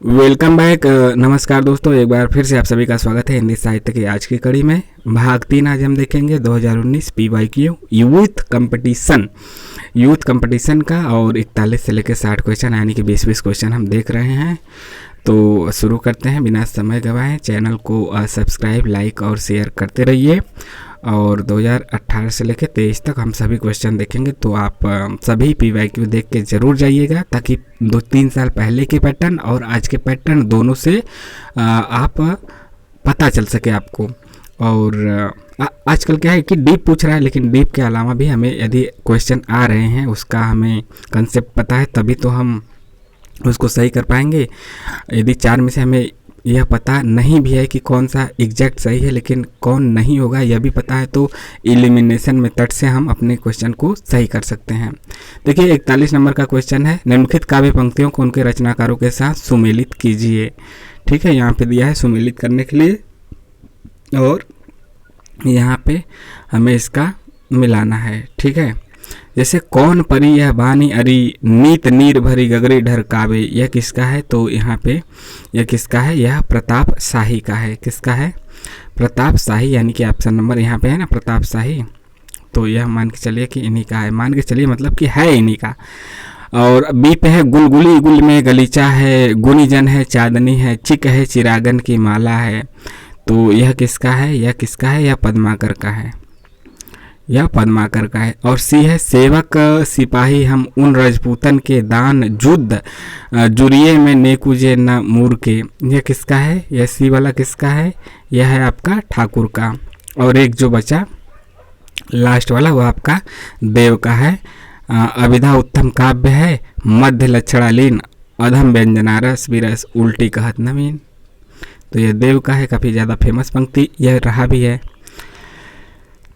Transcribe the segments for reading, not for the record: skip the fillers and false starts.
Welcome back. नमस्कार दोस्तों, एक बार फिर से आप सभी का स्वागत है हिंदी साहित्य की आज की कड़ी में। भाग 3 आज हम देखेंगे 2019 PYQ यूथ कंपटीशन का, और 41 से लेकर 60 क्वेश्चन यानी कि 20-20 क्वेश्चन हम देख रहे हैं। तो शुरू करते हैं बिना समय गवाए। चैनल को सब्सक्राइब, लाइक और शेयर करते रहिए। और 2018 से लेकर 23 तक हम सभी क्वेश्चन देखेंगे, तो आप सभी PYQ देख के ज़रूर जाइएगा, ताकि 2-3 साल पहले के पैटर्न और आज के पैटर्न दोनों से आप पता चल सके आपको। और आजकल क्या है कि डीप पूछ रहा है, लेकिन डीप के अलावा भी हमें यदि क्वेश्चन आ रहे हैं उसका हमें कंसेप्ट पता है, तभी तो हम उसको सही कर पाएंगे। यदि 4 में से हमें यह पता नहीं भी है कि कौन सा एग्जैक्ट सही है, लेकिन कौन नहीं होगा यह भी पता है, तो एलिमिनेशन मेथड से हम अपने क्वेश्चन को सही कर सकते हैं। देखिए 41 नंबर का क्वेश्चन है, निम्नलिखित काव्य पंक्तियों को उनके रचनाकारों के साथ सुमेलित कीजिए। ठीक है, यहाँ पे दिया है सुमेलित करने के लिए, और यहाँ पे हमें इसका मिलाना है। ठीक है, जैसे कौन परी यह बानी अरी, नीत नीर भरी गगरी ढरकावे, यह किसका है? तो यहाँ पे यह किसका है? यह प्रताप शाही का है। किसका है? प्रताप शाही, यानी कि ऑप्शन नंबर यहाँ पे है ना, प्रताप शाही। तो यह मान के चलिए कि इन्हीं का है, मान के चलिए मतलब कि है इन्हीं का। और बी पे है गुलगुली गुल में गलीचा है, गुनीजन है चांदनी है, चिक है चिरागन की माला है। तो यह किसका है? यह किसका है? यह पद्माकर का है, यह पद्माकर का है। और सी है सेवक सिपाही हम उन राजपूतन के दान युद्ध जुरिये में नेकुजे न मूर के, यह किसका है? यह सी वाला किसका है? यह है आपका ठाकुर का। और एक जो बचा लास्ट वाला वह आपका देव का है। अभिधा उत्तम काव्य है, मध्य लक्षणालीन अधम व्यंजनारस विरस उल्टी कहत नवीन। तो यह देव का है, काफ़ी ज़्यादा फेमस पंक्ति यह रहा भी है।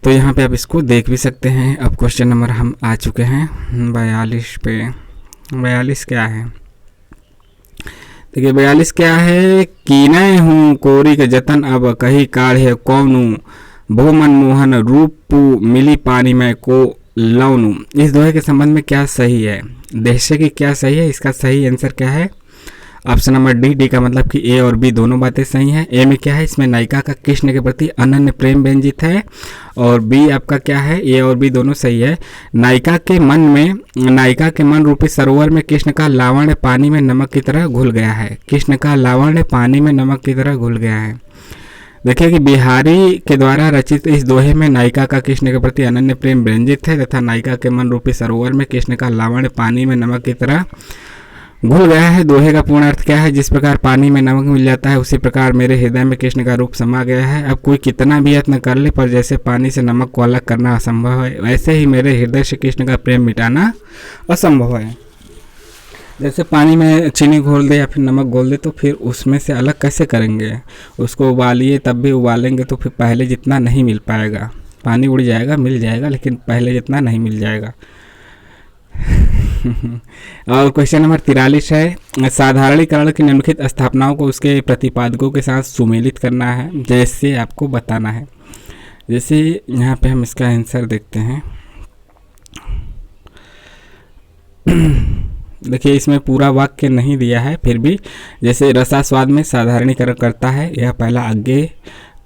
तो यहाँ पे आप इसको देख भी सकते हैं। अब क्वेश्चन नंबर हम आ चुके हैं 42 पे। 42 क्या है? देखिए 42 क्या है? कीनय हूँ कोरी के जतन अब कही काढ़े कौनू, भो मनमोहन रूप मिली पानी में को लौनू। इस दोहे के संबंध में क्या सही है? दृश्य की क्या सही है? इसका सही आंसर क्या है? ऑप्शन नंबर डी का मतलब कि ए और बी दोनों बातें सही हैं। ए में क्या है? इसमें नायिका का कृष्ण के प्रति अनन्य प्रेम व्यंजित है। और बी आपका क्या है? ए और बी दोनों सही है। नायिका के मन रूपी सरोवर में कृष्ण का लावण्य पानी में नमक की तरह घुल गया है। कृष्ण का लावण्य पानी में नमक की तरह घुल गया है। देखिए कि बिहारी के द्वारा रचित इस दोहे में नायिका का कृष्ण के प्रति अनन्य प्रेम व्यंजित है, तथा नायिका के मन रूपी सरोवर में कृष्ण का लावण्य पानी में नमक की तरह घुल गया है। दोहे का पूर्ण अर्थ क्या है? जिस प्रकार पानी में नमक मिल जाता है, उसी प्रकार मेरे हृदय में कृष्ण का रूप समा गया है। अब कोई कितना भी यत्न कर ले, पर जैसे पानी से नमक को अलग करना असंभव है, वैसे ही मेरे हृदय से कृष्ण का प्रेम मिटाना असंभव है। जैसे पानी में चीनी घोल दे या फिर नमक घोल दे, तो फिर उसमें से अलग कैसे करेंगे? उसको उबालिए, तब भी उबालेंगे तो फिर पहले जितना नहीं मिल पाएगा। पानी उड़ जाएगा, मिल जाएगा, लेकिन पहले जितना नहीं मिल जाएगा। और क्वेश्चन नंबर 43 है, साधारणीकरण की निम्नलिखित स्थापनाओं को उसके प्रतिपादकों के साथ सुमेलित करना है, जैसे आपको बताना है। जैसे यहाँ पे हम इसका आंसर देखते हैं। देखिए इसमें पूरा वाक्य नहीं दिया है, फिर भी जैसे रसास्वाद में साधारणीकरण करता है, यह पहला आगे।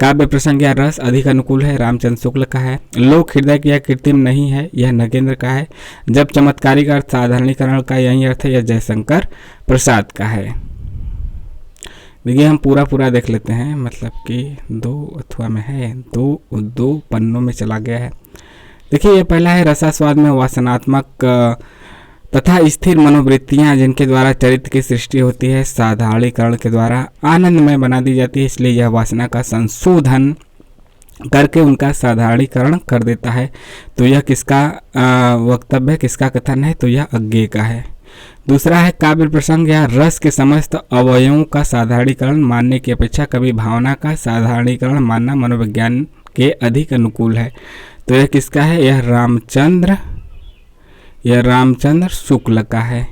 काव्य प्रसंग या रस अधिक अनुकूल है, रामचंद्र शुक्ल का है। लोक हृदय की यह कृत्रिम नहीं है, यह नगेंद्र का है। जब चमत्कारिक अर्थ साधारणीकरण का यही अर्थ है, यह जयशंकर प्रसाद का है। देखिए हम पूरा देख लेते हैं, मतलब कि 2 अथवा में है, 2 पन्नों में चला गया है। देखिए ये पहला है, रसास्वाद में वासनात्मक तथा स्थिर मनोवृत्तियां जिनके द्वारा चरित्र की सृष्टि होती है, साधारणीकरण के द्वारा आनंदमय बना दी जाती है, इसलिए यह वासना का संशोधन करके उनका साधारणीकरण कर देता है। तो यह किसका वक्तव्य, किसका कथन है? तो यह अज्ञेय का है। दूसरा है, काव्य प्रसंग या रस के समस्त अवयवों का साधारणीकरण मानने की अपेक्षा कभी भावना का साधारणीकरण मानना मनोविज्ञान के अधिक अनुकूल है। तो यह किसका है? यह रामचंद्र शुक्ल का है।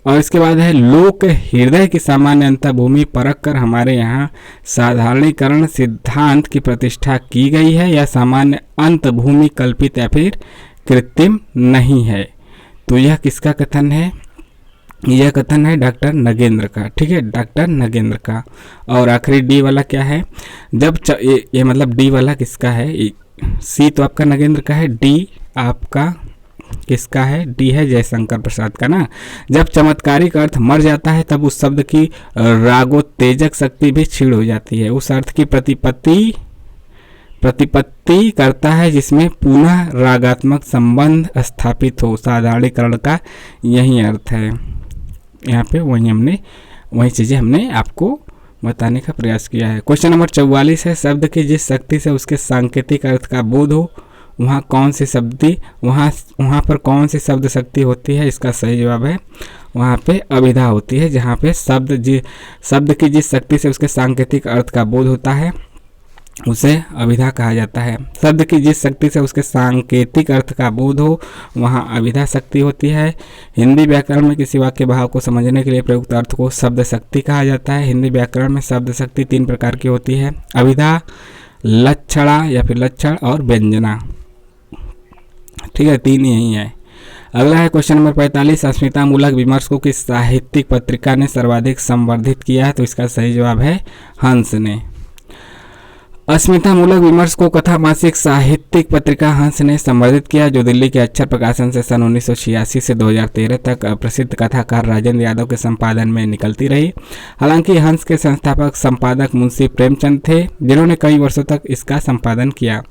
और इसके बाद है, लोक हृदय की सामान्य अंतर्भूमि परख कर हमारे यहाँ साधारणीकरण सिद्धांत की प्रतिष्ठा की गई है, या सामान्य अंतर्भूमि कल्पित या फिर कृत्रिम नहीं है। तो यह किसका कथन है? यह कथन है डॉक्टर नगेंद्र का, ठीक है, डॉक्टर नगेंद्र का। और आखिरी डी वाला क्या है, जब ये मतलब डी वाला किसका है, सी तो आपका नगेंद्र का है, डी आपका किसका है, डी है जयशंकर प्रसाद का ना। जब चमत्कारिक अर्थ मर जाता है तब उस शब्द की रागोत्तेजक शक्ति भी क्षीण हो जाती है। उस अर्थ की प्रतिपत्ति करता है जिसमें पुनः रागात्मक संबंध स्थापित हो। साधारणीकरण का यही अर्थ है। यहाँ पे वही चीज़ें हमने आपको बताने का प्रयास किया है। क्वेश्चन नंबर 44 है, शब्द की जिस शक्ति से उसके सांकेतिक अर्थ का बोध हो वहाँ पर कौन सी शब्द शक्ति होती है। इसका सही जवाब है वहाँ पे अभिधा होती है। जहाँ पे शब्द की जिस शक्ति से उसके सांकेतिक अर्थ का बोध होता है उसे अभिधा कहा जाता है। शब्द की जिस शक्ति से उसके सांकेतिक अर्थ का बोध हो वहाँ अभिधा शक्ति होती है। हिंदी व्याकरण में किसी वाक्य भाव को समझने के लिए प्रयुक्त अर्थ को शब्द शक्ति कहा जाता है। हिंदी व्याकरण में शब्द शक्ति 3 प्रकार की होती है, अभिधा, लक्षणा या फिर लक्षण और व्यंजना, ठीक है, 3 यही है। अगला है क्वेश्चन नंबर 45, अस्मिता मूलक विमर्श को किस साहित्यिक पत्रिका ने सर्वाधिक संवर्धित किया है। तो इसका सही जवाब है हंस ने। अस्मिता मूलक विमर्श को कथा मासिक साहित्यिक पत्रिका हंस ने संवर्धित किया, जो दिल्ली के अक्षर प्रकाशन से सन 1986 से 2013 तक प्रसिद्ध कथाकार राजेंद्र यादव के संपादन में निकलती रही। हालांकि हंस के संस्थापक संपादक मुंशी प्रेमचंद थे, जिन्होंने कई वर्षों तक इसका संपादन किया।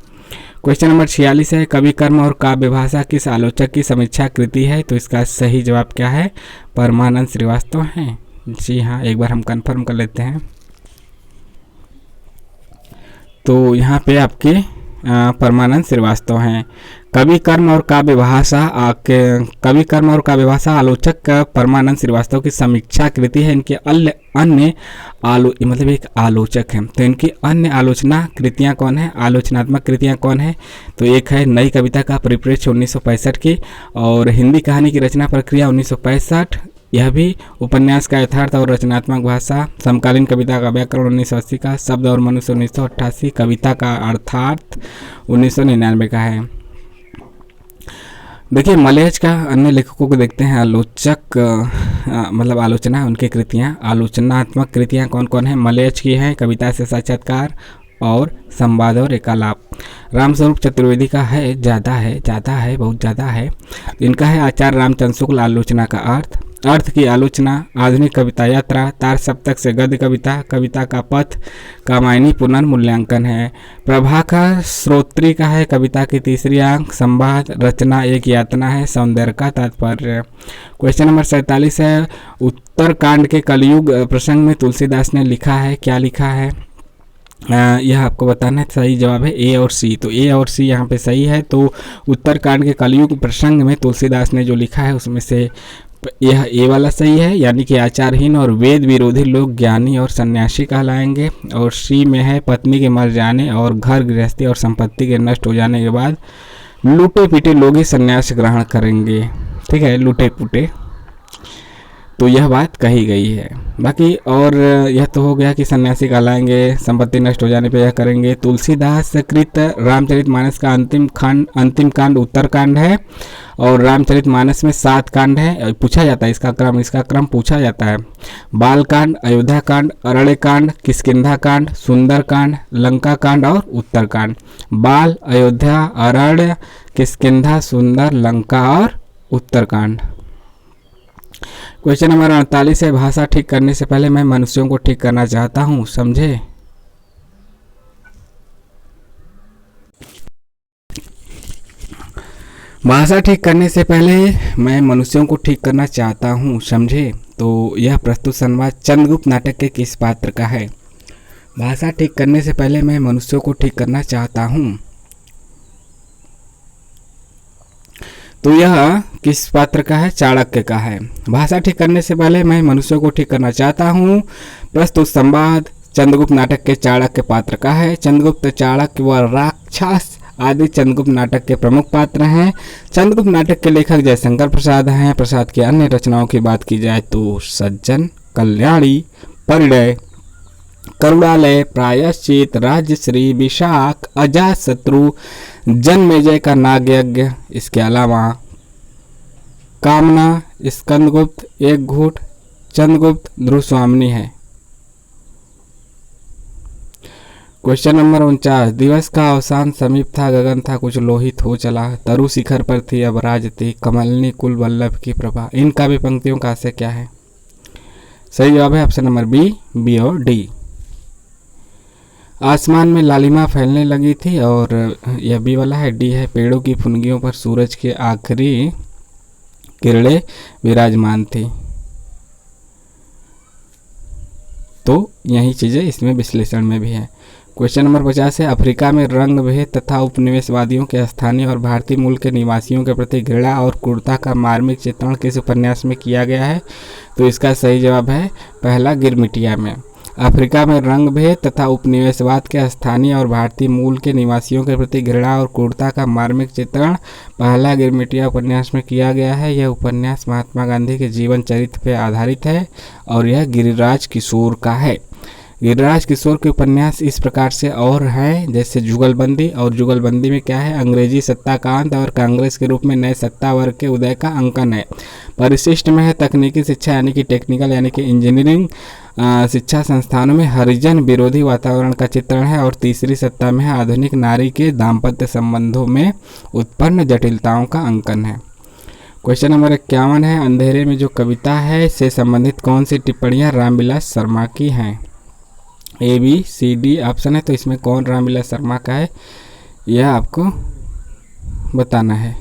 क्वेश्चन नंबर 46 है, कवि कर्म और काव्य भाषा किस आलोचक की समीक्षा कृति है। तो इसका सही जवाब क्या है, परमानंद श्रीवास्तव है। जी हाँ, एक बार हम कंफर्म कर लेते हैं। तो यहाँ पे आपके परमानंद श्रीवास्तव हैं। कवि कर्म और काव्य भाषा आलोचक परमानंद श्रीवास्तव की समीक्षा कृति है। इनके अन्य मतलब एक आलोचक हैं, तो इनकी अन्य आलोचना कृतियाँ कौन है, आलोचनात्मक कृतियाँ कौन है। तो एक है नई कविता का परिप्रेक्ष्य 1965 की, और हिंदी कहानी की रचना प्रक्रिया 1965, यह भी उपन्यास का यथार्थ और रचनात्मक भाषा, समकालीन कविता का व्याकरण 1980 का, शब्द और मनुष्य 1988, कविता का अर्थार्थ 1999 का है। देखिए मलयज का अन्य लेखकों को देखते हैं, आलोचक मतलब आलोचना, उनकी कृतियाँ, आलोचनात्मक कृतियाँ कौन कौन है। मलयज की है कविता से साक्षात्कार और संवाद और एकालाप। रामस्वरूप चतुर्वेदी का है बहुत ज़्यादा है। इनका है आचार्य रामचंद्र शुक्ल आलोचना का अर्थ की आलोचना, आधुनिक कविता यात्रा, तार सप्तक से गद्य कविता, कविता का पथ, कामायनी पुनर्मूल्यांकन है। प्रभाकर श्रोत्री का है कविता की तीसरी आंक, संवाद, रचना एक यातना है, सौंदर्य का तात्पर्य। क्वेश्चन नंबर 47 है, उत्तरकांड के कलयुग प्रसंग में तुलसीदास ने लिखा है, क्या लिखा है। यह आपको बताना है। सही जवाब है ए और सी। तो ए और सी यहाँ पे सही है। तो उत्तरकांड के कलयुग प्रसंग में तुलसीदास ने जो लिखा है उसमें से यह ए वाला सही है, यानी कि आचारहीन और वेद विरोधी लोग ज्ञानी और सन्यासी कहलाएंगे। और सी में है पत्नी के मर जाने और घर गृहस्थी और संपत्ति के नष्ट हो जाने के बाद लूटे पीटे लोग ही सन्यास ग्रहण करेंगे, ठीक है, लूटे पुटे। तो यह बात कही गई है। बाकी और यह तो हो गया कि सन्यासी कहलाएंगे, संपत्ति नष्ट हो जाने पे यह करेंगे। तुलसीदास कृत रामचरितमानस का अंतिम कांड उत्तरकांड है, और रामचरितमानस में 7 कांड है। पूछा जाता है इसका क्रम पूछा जाता है। बालकांड, अयोध्या कांड, अरण्य कांड, किष्किंधा कांड, सुंदर कांड, लंका कांड और उत्तरकांड। बाल, अयोध्या, अरण्य, किष्किंधा, सुंदर, लंका और उत्तरकांड। क्वेश्चन नंबर 48 है, भाषा ठीक करने से पहले मैं मनुष्यों को ठीक करना चाहता हूँ, समझे। भाषा ठीक करने से पहले मैं मनुष्यों को ठीक करना चाहता हूँ, समझे। तो यह प्रस्तुत संवाद चंद्रगुप्त नाटक के किस पात्र का है। भाषा ठीक करने से पहले मैं मनुष्यों को ठीक करना चाहता हूँ, तो यह किस पात्र का है, चाणक्य का है। भाषा ठीक करने से पहले मैं मनुष्यों को ठीक करना चाहता हूँ, प्रस्तुत संवाद चंद्रगुप्त नाटक के चाणक्य पात्र का है। चंद्रगुप्त, चाणक्य व राक्षस आदि चंद्रगुप्त नाटक के प्रमुख पात्र हैं। चंद्रगुप्त नाटक के लेखक जयशंकर प्रसाद हैं। प्रसाद की अन्य रचनाओं की बात की जाए तो सज्जन, कल्याणी, परिणय, करुणालय, प्रायश्चित, राजश्री, विशाख, अजातशत्रु, जन्मेजय का नागयज्ञ, इसके अलावा कामना, स्कंदगुप्त, एक घूट, चंद्रगुप्त, ध्रुव स्वामिनी है। क्वेश्चन नंबर 49, दिवस का अवसान समीप था, गगन था कुछ लोहित हो चला, तरु शिखर पर थी अब राज थी, कमलनी कुल वल्लभ की प्रभा। इन काव्य पंक्तियों का आशय क्या है? सही जवाब है ऑप्शन नंबर बी और डी। आसमान में लालिमा फैलने लगी थी, और यह बी वाला है। डी है, पेड़ों की फुनगियों पर सूरज की आखिरी किरणें विराजमान थी। तो यही चीजें इसमें विश्लेषण में भी है। क्वेश्चन नंबर 50 है, अफ्रीका में रंग भेद तथा उपनिवेशवादियों के स्थानीय और भारतीय मूल के निवासियों के प्रति घृणा और क्रूरता का मार्मिक चित्रण किस उपन्यास में किया गया है? तो इसका सही जवाब है पहला, गिरमिटिया में। अफ्रीका में रंग भेद तथा उपनिवेशवाद के स्थानीय और भारतीय मूल के निवासियों के प्रति घृणा और क्रूरता का मार्मिक चित्रण पहला गिरमिटिया उपन्यास में किया गया है। यह उपन्यास महात्मा गांधी के जीवन चरित्र पर आधारित है और यह गिरिराज किशोर का है। गिरिराज किशोर के उपन्यास इस प्रकार से और हैं जैसे जुगलबंदी, और जुगलबंदी में क्या है? अंग्रेजी सत्ता का अंत और कांग्रेस के रूप में नए सत्ता वर्ग के उदय का अंकन है। परिशिष्ट में है तकनीकी शिक्षा यानी कि टेक्निकल यानी कि इंजीनियरिंग शिक्षा संस्थानों में हरिजन विरोधी वातावरण का चित्रण है। और तीसरी सत्ता में है आधुनिक नारी के दाम्पत्य संबंधों में उत्पन्न जटिलताओं का अंकन है। क्वेश्चन नंबर 51 है, अंधेरे में जो कविता है से संबंधित कौन सी टिप्पणियां रामविलास शर्मा की हैं? A B C D option है, तो इसमें कौन रामविलास शर्मा का है यह आपको बताना है।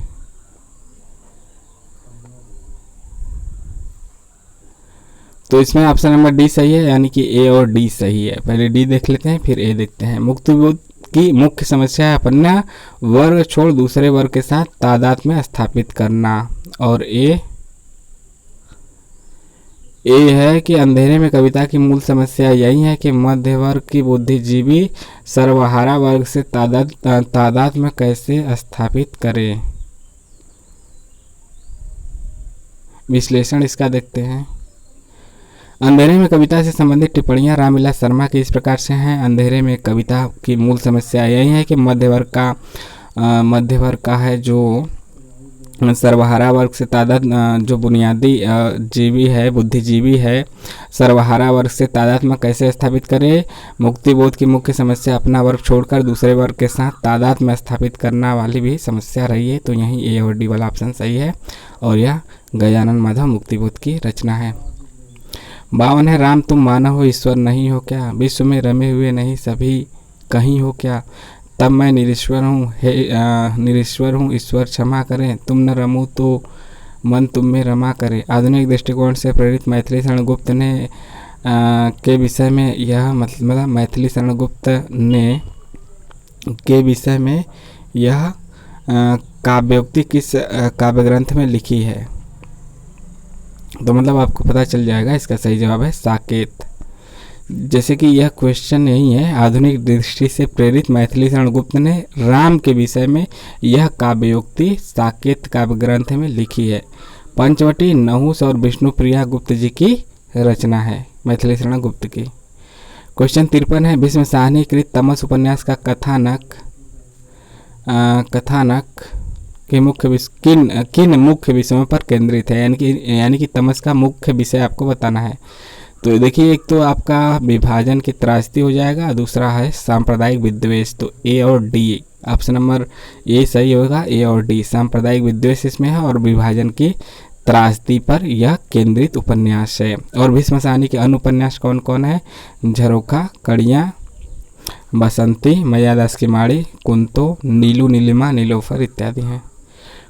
तो इसमें ऑप्शन नंबर डी सही है, यानी कि ए और डी सही है। पहले डी देख लेते हैं फिर ए देखते हैं। मुक्तिबोध की मुख्य समस्या है अपना वर्ग छोड़ दूसरे वर्ग के साथ तादाद में स्थापित करना। और ए है कि अंधेरे में कविता की मूल समस्या यही है कि मध्य वर्ग की बुद्धिजीवी सर्वहारा वर्ग से तादाद में कैसे स्थापित करें। विश्लेषण इसका देखते हैं। अंधेरे में कविता से संबंधित टिप्पणियां रामविलास शर्मा की इस प्रकार से हैं। अंधेरे में कविता की मूल समस्या यही है कि मध्य वर्ग का है जो सर्वहारा वर्ग से तादाद, जो बुनियादी जीवी है, बुद्धिजीवी है, सर्वहारा वर्ग से तादाद में कैसे स्थापित करे। मुक्तिबोध की मुख्य समस्या अपना वर्ग छोड़कर दूसरे वर्ग के साथ तादाद में स्थापित करना वाली भी समस्या रही है। तो यही ए और डी वाला ऑप्शन सही है और यह गजानन माधव मुक्तिबोध की रचना है। 52 है, राम तुम मानव हो ईश्वर नहीं हो क्या, विश्व में रमे हुए नहीं सभी कहीं हो क्या, तब मैं निरीश्वर हूँ, हे निरीश्वर हूँ ईश्वर क्षमा करें, तुम न रमो तो मन तुम में रमा करे। आधुनिक दृष्टिकोण से प्रेरित मैथिली शरण गुप्त ने के विषय में यह मतलब मैथिली शरण गुप्त ने के विषय में यह काव्योक्ति किस काव्य ग्रंथ में लिखी है? तो मतलब आपको पता चल जाएगा इसका सही जवाब है साकेत। जैसे कि यह क्वेश्चन यही है, आधुनिक दृष्टि से प्रेरित मैथिली शरण गुप्त ने राम के विषय में यह काव्योक्ति साकेत काव्य ग्रंथ में लिखी है। पंचवटी, नहुस और विष्णुप्रिया गुप्त जी की रचना है मैथिली शरण गुप्त की। क्वेश्चन 53 है, भीष्म साहनी कृत तमस उपन्यास का कथानक के मुख्य किन मुख्य विषयों पर केंद्रित है? यानी कि तमस का मुख्य विषय आपको बताना है। तो देखिए, एक तो आपका विभाजन की त्रासदी हो जाएगा, दूसरा है सांप्रदायिक विद्वेष। तो ए और डी ऑप्शन नंबर ए सही होगा, ए और डी सांप्रदायिक विद्वेष इसमें है और विभाजन की त्रासदी पर यह केंद्रित उपन्यास है। और भीष्म साहनी के अन्य उपन्यास कौन कौन है? झरोखा, कड़ियाँ, बसंती, मैयादास की माड़ी, कुंतो, नीलू, नीलिमा, नीलोफर इत्यादि हैं।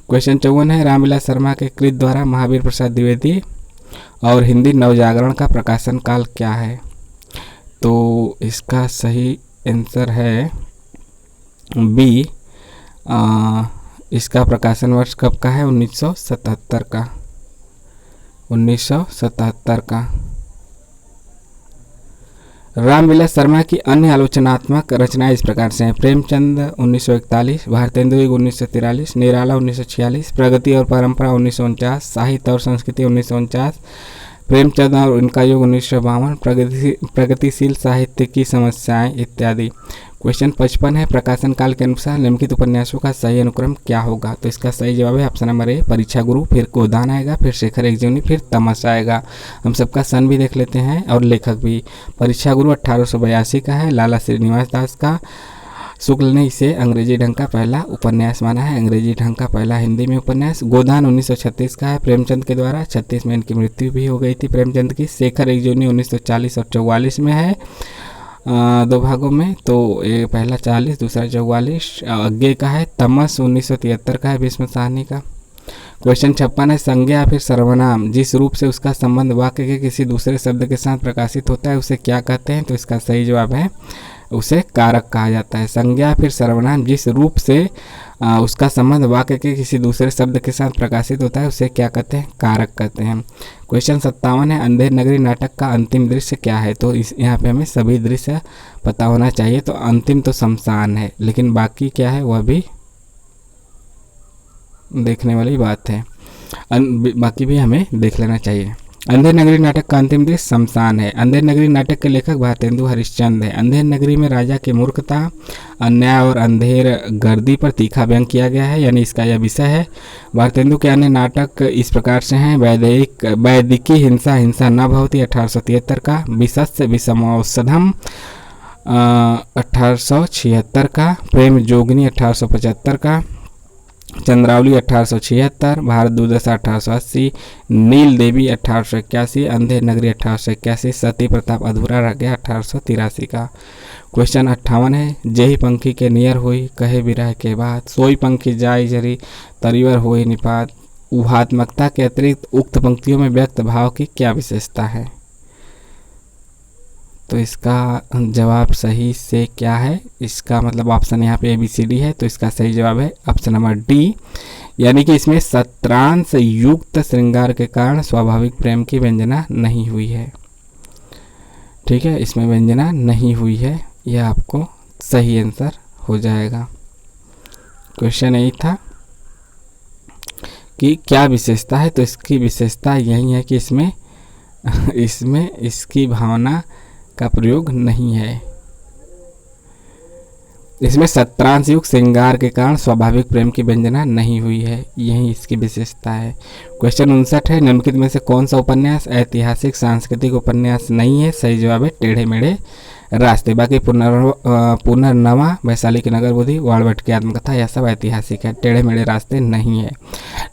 क्वेश्चन 54 है, रामविलास शर्मा के कृत द्वारा महावीर प्रसाद द्विवेदी और हिंदी नवजागरण का प्रकाशन काल क्या है? तो इसका सही आंसर है बी। इसका प्रकाशन वर्ष कब का है? 1977 का। 1977 का। रामविलास शर्मा की अन्य आलोचनात्मक रचनाएं इस प्रकार से हैं: प्रेमचंद 1941, भारतेंदु 1943, निराला 1946, प्रगति और परंपरा 1949, साहित्य और संस्कृति 1949, प्रेमचंद और उनका युग 1952, प्रगतिशील साहित्य की समस्याएं इत्यादि। क्वेश्चन 55 है, प्रकाशन काल के अनुसार निम्नलिखित उपन्यासों का सही अनुक्रम क्या होगा? तो इसका सही जवाब है ऑप्शन नंबर ए, परीक्षा गुरु, फिर गोदान आएगा, फिर शेखर एक जीवनी, फिर तमस आएगा। हम सबका सन भी देख लेते हैं और लेखक भी। परीक्षा गुरु 1882 का है, लाला श्रीनिवास दास का। शुक्ल ने इसे अंग्रेजी ढंग का पहला उपन्यास माना है, अंग्रेजी ढंग का पहला हिंदी में उपन्यास। गोदान 1936 का है, प्रेमचंद के द्वारा। 36 में इनकी मृत्यु भी हो गई थी प्रेमचंद की। शेखर एक जीवनी 1940 और 44 में है, दो भागों में। तो ये पहला 40, दूसरा 44 आगे का है। तमस 1973 का है, भीष्म साहनी का। क्वेश्चन 56 है, संज्ञा फिर सर्वनाम जिस रूप से उसका संबंध वाक्य के किसी दूसरे शब्द के साथ प्रकाशित होता है उसे क्या कहते हैं? तो इसका सही जवाब है उसे कारक कहा जाता है। संज्ञा फिर सर्वनाम जिस रूप से उसका संबंध वाक्य के किसी दूसरे शब्द के साथ प्रकाशित होता है उसे क्या कहते हैं? कारक कहते हैं। क्वेश्चन 57 है, अंधेर नगरी नाटक का अंतिम दृश्य क्या है? तो इस यहाँ पे हमें सभी दृश्य पता होना चाहिए। तो अंतिम तो शमशान है, लेकिन बाकी क्या है वह भी देखने वाली बात है, बाकी भी हमें देख लेना चाहिए। अंधेर नगरी नाटक का अंतिम दृश्य शमशान है। अंधेर नगरी नाटक के लेखक भारतेंदु हरिश्चंद्र है। अंधेर नगरी में राजा की मूर्खता, अन्याय और अंधेर गर्दी पर तीखा व्यंग किया गया है, यानी इसका यह विषय है। भारतेंदु के अन्य नाटक इस प्रकार से हैं, वैदिकी हिंसा हिंसा न भवती 1873 का, विशस्य विषमौषधम 1876 का, प्रेम जोगिनी 1875 का, चंद्रावली 1876, भारत दुर्दशा 1880, नील देवी 1881, अंधेर नगरी 1881, सती प्रताप अधूरा रह गया 1883 का। क्वेश्चन 58 है, जेही पंखी के नियर हुई कहे विरह के बाद, सोई पंखी जाई जरी तरीवर हुई निपात। ऊहात्मकता के अतिरिक्त उक्त पंक्तियों में व्यक्त भाव की क्या विशेषता है? तो इसका जवाब सही से क्या है? इसका मतलब ऑप्शन यहाँ पे ABCD है, तो इसका सही जवाब है ऑप्शन नंबर डी, यानी कि इसमें सत्रांश युक्त श्रृंगार के कारण स्वाभाविक प्रेम की व्यंजना नहीं हुई है। ठीक है, इसमें व्यंजना नहीं हुई है, यह आपको सही आंसर हो जाएगा। क्वेश्चन यही था कि क्या विशेषता है? तो इसकी विशेषता यही है कि इसमें इसकी भावना का प्रयोग नहीं है। इसमें सत्रांश युक्त श्रृंगार के कारण स्वाभाविक प्रेम की व्यंजना नहीं हुई है, यही इसकी विशेषता है। क्वेश्चन 59 है, निम्नलिखित में से कौन सा उपन्यास ऐतिहासिक सांस्कृतिक उपन्यास नहीं है? सही जवाब है टेढ़े मेढ़े रास्ते। बाकी पुनर्नवा, वैशाली की नगर बुद्धि, वाणभट्ट की आत्मकथा, यह सब ऐतिहासिक है। टेढ़े मेढ़े रास्ते नहीं है।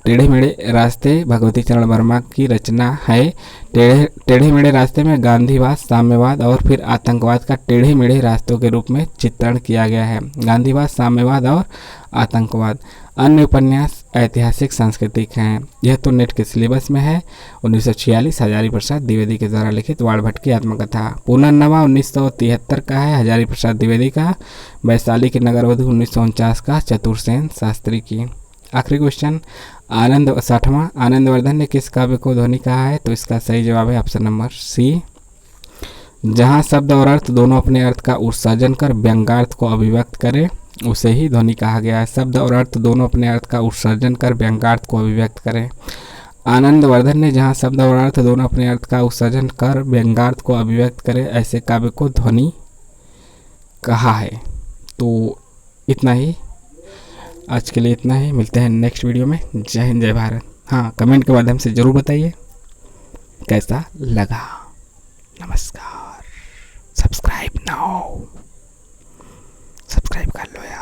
टेढ़े मेढ़े रास्ते भगवती चरण वर्मा की रचना है। टेढ़े मेढ़े रास्ते में गांधीवाद, साम्यवाद और फिर आतंकवाद का टेढ़े मेढ़े रास्तों के रूप में चित्रण किया गया है। गांधीवाद, साम्यवाद और आतंकवाद। अन्य उपन्यास ऐतिहासिक सांस्कृतिक हैं। यह तो नेट के सिलेबस में है। 1946 हजारी प्रसाद द्विवेदी के द्वारा लिखित वाणभट्ट की आत्मकथा। पुनर्नवा 1973 का है, हजारी प्रसाद द्विवेदी का। वैशाली की नगरवधु 1949 का, चतुर्सेन शास्त्री की। आखिरी क्वेश्चन 60वां, आनंदवर्धन ने किस काव्य को ध्वनि कहा है? तो इसका सही जवाब है ऑप्शन नंबर सी, जहाँ शब्द और अर्थ दोनों अपने अर्थ का उत्सर्जन कर व्यंग्यार्थ को अभिव्यक्त करे उसे ही ध्वनि कहा गया है। शब्द और अर्थ दोनों अपने अर्थ का उत्सर्जन कर व्यंग्यार्थ को अभिव्यक्त करें। आनंदवर्धन ने जहाँ शब्द और अर्थ दोनों अपने अर्थ का उत्सर्जन कर व्यंग्यार्थ को अभिव्यक्त करे ऐसे काव्य को ध्वनि कहा है। तो इतना ही, आज के लिए इतना ही। मिलते हैं नेक्स्ट वीडियो में। जय हिंद, जय भारत। हाँ, कमेंट के माध्यम से ज़रूर बताइए कैसा लगा। नमस्कार। सब्सक्राइब नाउ, सब्सक्राइब कर लो यार।